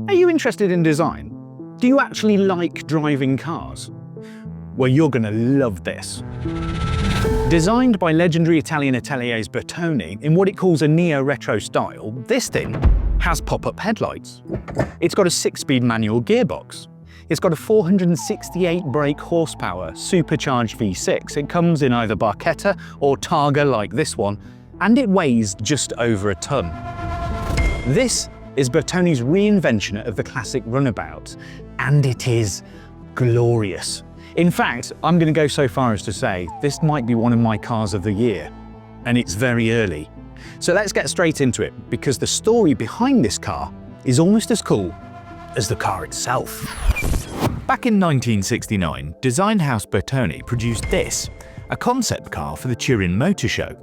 Are you interested in design? Do you actually like driving cars? Well, you're going to love this. Designed by legendary Italian ateliers Bertone in what it calls a neo-retro style, this thing has pop-up headlights. It's got a 6-speed manual gearbox. It's got a 468 brake horsepower Supercharged V6. It comes in either Barchetta or Targa like this one, and it weighs just over a ton. This is Bertone's reinvention of the classic Runabout, and it is glorious. In fact, I'm going to go so far as to say this might be one of my cars of the year, and it's very early. So let's get straight into it, because the story behind this car is almost as cool as the car itself. Back in 1969, design house Bertone produced this, a concept car for the Turin Motor Show.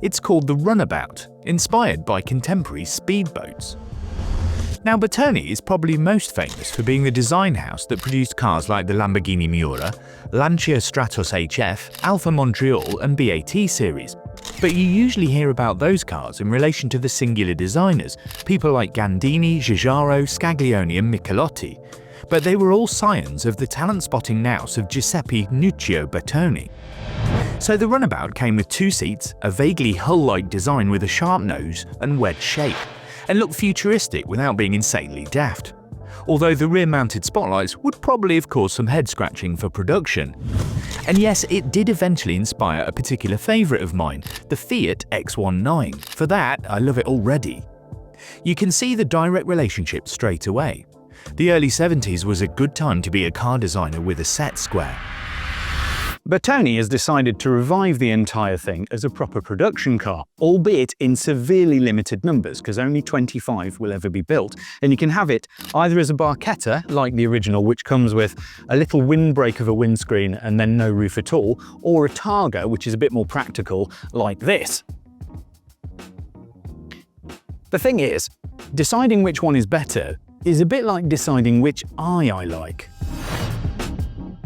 It's called the Runabout, inspired by contemporary speedboats. Now, Bertone is probably most famous for being the design house that produced cars like the Lamborghini Miura, Lancia Stratos HF, Alfa Montreal and BAT series. But you usually hear about those cars in relation to the singular designers, people like Gandini, Giugiaro, Scaglione and Michelotti. But they were all scions of the talent-spotting nous of Giuseppe Nuccio Bertone. So the Runabout came with 2 seats, a vaguely hull-like design with a sharp nose and wedge shape, and looked futuristic without being insanely daft. Although the rear-mounted spotlights would probably have caused some head-scratching for production. And yes, it did eventually inspire a particular favourite of mine, the Fiat X19. For that, I love it already. You can see the direct relationship straight away. The early 70s was a good time to be a car designer with a set square. Bertone has decided to revive the entire thing as a proper production car, albeit in severely limited numbers, because only 25 will ever be built. And you can have it either as a Barchetta, like the original, which comes with a little windbreak of a windscreen and then no roof at all, or a Targa, which is a bit more practical, like this. The thing is, deciding which one is better is a bit like deciding which eye I like.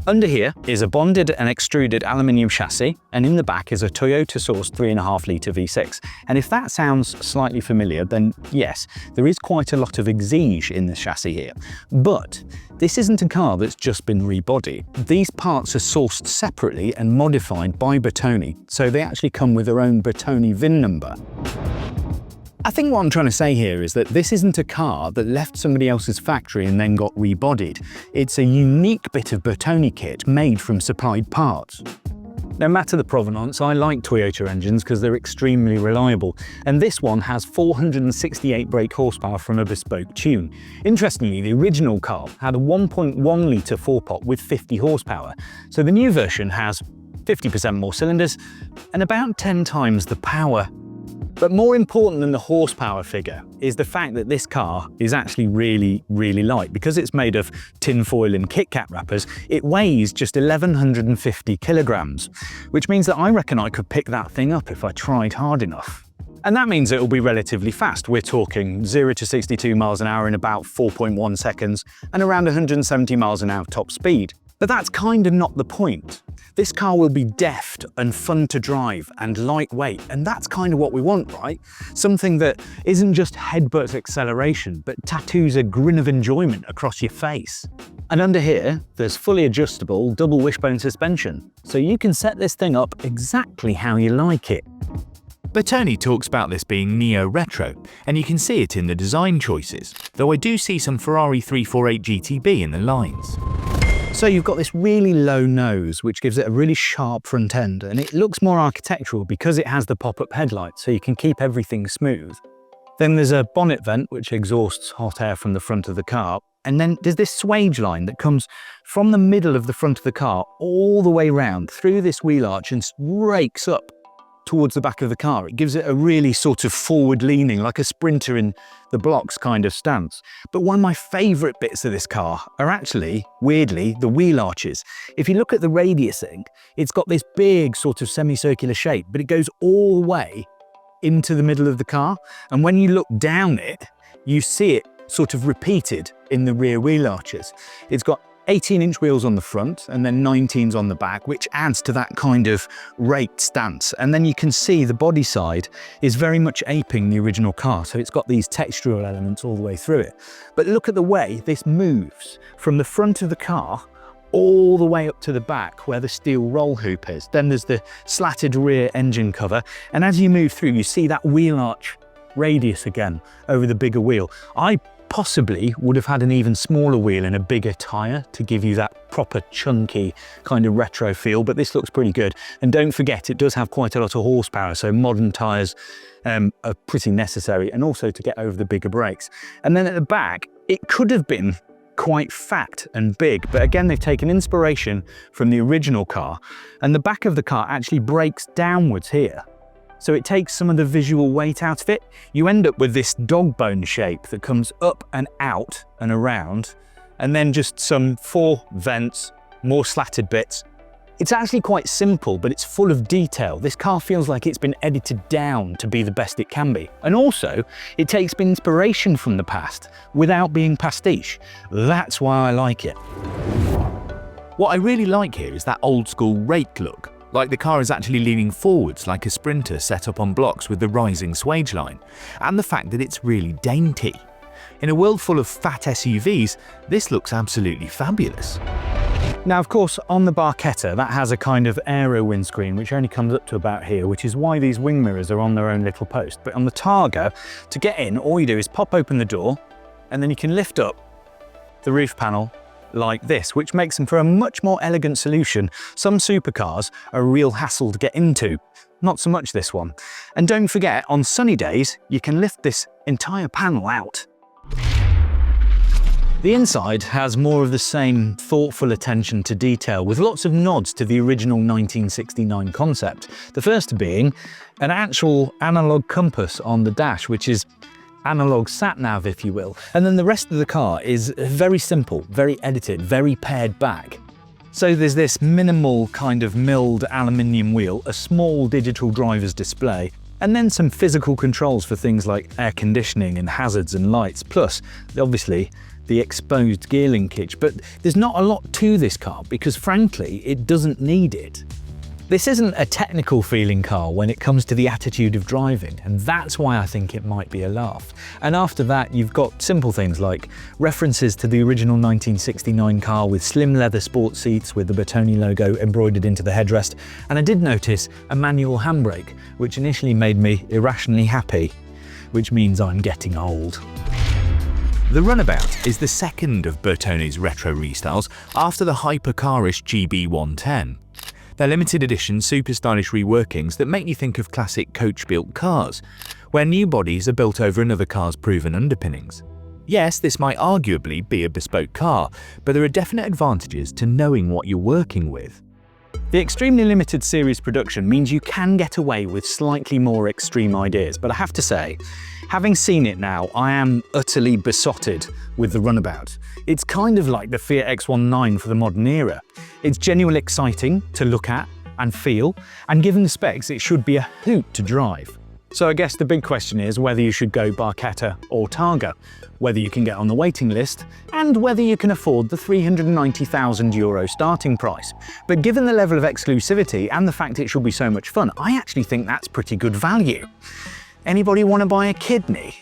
Under here is a bonded and extruded aluminium chassis, and in the back is a Toyota-sourced 3.5-litre V6. And if that sounds slightly familiar, then yes, there is quite a lot of exige in the chassis here. But this isn't a car that's just been rebodied. These parts are sourced separately and modified by Bertone, so they actually come with their own Bertone VIN number. I think what I'm trying to say here is that this isn't a car that left somebody else's factory and then got rebodied. It's a unique bit of Bertone kit made from supplied parts. No matter the provenance, I like Toyota engines because they're extremely reliable, and this one has 468 brake horsepower from a bespoke tune. Interestingly, the original car had a 1.1-litre 4-pot with 50 horsepower, so the new version has 50% more cylinders and about 10 times the power. But more important than the horsepower figure is the fact that this car is actually really, really light. Because it's made of tin foil and Kit Kat wrappers, it weighs just 1,150 kilograms, which means that I reckon I could pick that thing up if I tried hard enough. And that means it'll be relatively fast. We're talking 0 to 62 miles an hour in about 4.1 seconds and around 170 miles an hour top speed. But that's kind of not the point. This car will be deft and fun to drive and lightweight, and that's kind of what we want, right? Something that isn't just headbutt acceleration, but tattoos a grin of enjoyment across your face. And under here, there's fully adjustable double wishbone suspension, so you can set this thing up exactly how you like it. Bertone talks about this being neo-retro, and you can see it in the design choices, though I do see some Ferrari 348 GTB in the lines. So you've got this really low nose, which gives it a really sharp front end, and it looks more architectural because it has the pop-up headlights, so you can keep everything smooth. Then there's a bonnet vent, which exhausts hot air from the front of the car. And then there's this swage line that comes from the middle of the front of the car all the way round through this wheel arch and rakes up towards the back of the car. It gives it a really sort of forward-leaning, like a sprinter in the blocks kind of stance. But one of my favourite bits of this car are actually, weirdly, the wheel arches. If you look at the radiusing, it's got this big sort of semicircular shape, but it goes all the way into the middle of the car. And when you look down it, you see it sort of repeated in the rear wheel arches. It's got 18-inch wheels on the front and then 19s on the back, which adds to that kind of raked stance. And then you can see the body side is very much aping the original car, so it's got these textural elements all the way through it. But look at the way this moves from the front of the car all the way up to the back where the steel roll hoop is. Then there's the slatted rear engine cover, and as you move through you see that wheel arch radius again over the bigger wheel. I possibly would have had an even smaller wheel and a bigger tyre to give you that proper chunky kind of retro feel, but this looks pretty good. And don't forget, it does have quite a lot of horsepower, so modern tyres are pretty necessary, and also to get over the bigger brakes. And then at the back, it could have been quite fat and big, but again they've taken inspiration from the original car, and the back of the car actually breaks downwards here, so it takes some of the visual weight out of it. You end up with this dog bone shape that comes up and out and around, and then just some 4 vents, more slatted bits. It's actually quite simple, but it's full of detail. This car feels like it's been edited down to be the best it can be. And also, it takes inspiration from the past without being pastiche. That's why I like it. What I really like here is that old school rake look, like the car is actually leaning forwards like a sprinter set up on blocks with the rising swage line, and the fact that it's really dainty. In a world full of fat SUVs, this looks absolutely fabulous. Now, of course, on the Barchetta, that has a kind of aero windscreen, which only comes up to about here, which is why these wing mirrors are on their own little post. But on the Targa, to get in, all you do is pop open the door, and then you can lift up the roof panel like this, which makes them for a much more elegant solution. Some supercars are a real hassle to get into. Not so much this one. And don't forget, on sunny days, you can lift this entire panel out. The inside has more of the same thoughtful attention to detail, with lots of nods to the original 1969 concept. The first being an actual analog compass on the dash, which is analog sat-nav, if you will. And then the rest of the car is very simple, very edited, very pared back. So there's this minimal kind of milled aluminium wheel, a small digital driver's display, and then some physical controls for things like air conditioning and hazards and lights, plus, obviously, the exposed gear linkage. But there's not a lot to this car because, frankly, it doesn't need it. This isn't a technical feeling car when it comes to the attitude of driving, and that's why I think it might be a laugh. And after that, you've got simple things like references to the original 1969 car with slim leather sports seats with the Bertone logo embroidered into the headrest, and I did notice a manual handbrake, which initially made me irrationally happy, which means I'm getting old. The Runabout is the second of Bertone's retro restyles after the hypercarish GB110. They're limited edition super stylish reworkings that make you think of classic coach-built cars, where new bodies are built over another car's proven underpinnings. Yes, this might arguably be a bespoke car, but there are definite advantages to knowing what you're working with. The extremely limited series production means you can get away with slightly more extreme ideas, but I have to say, having seen it now, I am utterly besotted with the Runabout. It's kind of like the Fiat X19 for the modern era. It's genuinely exciting to look at and feel, and given the specs, it should be a hoot to drive. So I guess the big question is whether you should go Barchetta or Targa, whether you can get on the waiting list, and whether you can afford the €390,000 starting price. But given the level of exclusivity and the fact it should be so much fun, I actually think that's pretty good value. Anybody want to buy a kidney?